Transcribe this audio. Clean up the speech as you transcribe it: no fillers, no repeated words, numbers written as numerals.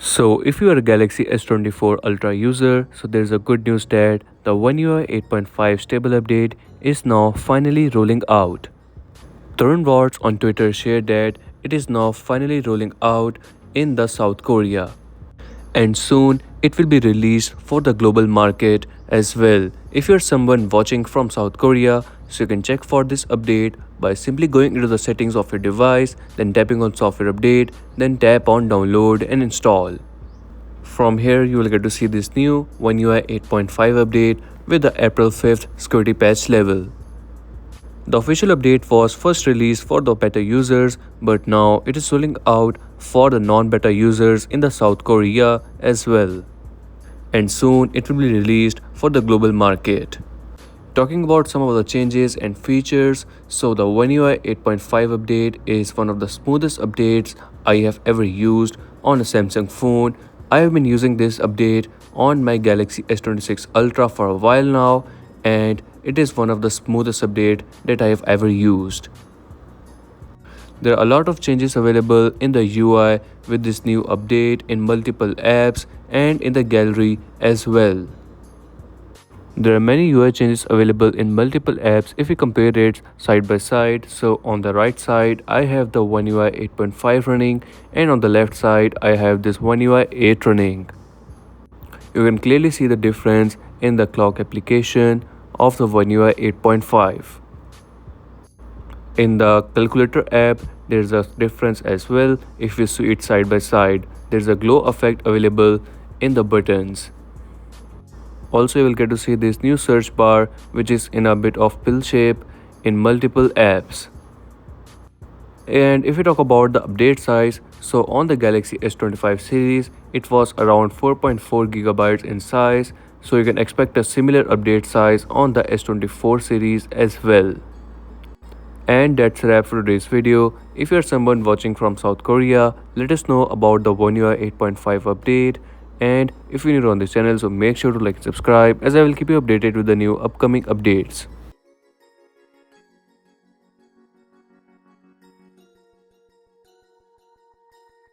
So if you are a Galaxy S24 Ultra user, so there's a good news that the OneUi 8.5 stable update is now finally rolling out. Tarun Watts on Twitter shared that it is now finally rolling out in the South Korea. And soon it will be released for the global market as well. If you're someone watching from South Korea, so you can check for this update by simply going into the settings of your device, then tapping on software update, then tap on download and install. From here you will get to see this new OneUi 8.5 update with the April 5th security patch level. The official update was first released for the beta users, but now it is rolling out for the non-beta users in the South Korea as well. And soon it will be released for the global market. Talking about some of the changes and features, so the OneUi 8.5 update is one of the smoothest updates I have ever used on a Samsung phone. I have been using this update on my Galaxy S26 Ultra for a while now, and it is one of the smoothest updates that I have ever used. There are a lot of changes available in the UI with this new update in multiple apps and in the gallery as well. There are many UI changes available in multiple apps if we compare it side by side. So on the right side I have the OneUi 8.5 running, and on the left side I have this OneUi 8 running. You can clearly see the difference in the clock application of the OneUi 8.5. In the calculator app, there's a difference as well. If you see it side by side, there's a glow effect available in the buttons. Also, you will get to see this new search bar, which is in a bit of pill shape in multiple apps. And if we talk about the update size, so on the Galaxy S25 series, it was around 4.4 gigabytes in size. So you can expect a similar update size on the S24 series as well. And that's a wrap for today's video. If you're someone watching from South Korea, let us know about the OneUi 8.5 update. And if you're new on this channel, so make sure to like and subscribe, as I will keep you updated with the new upcoming updates.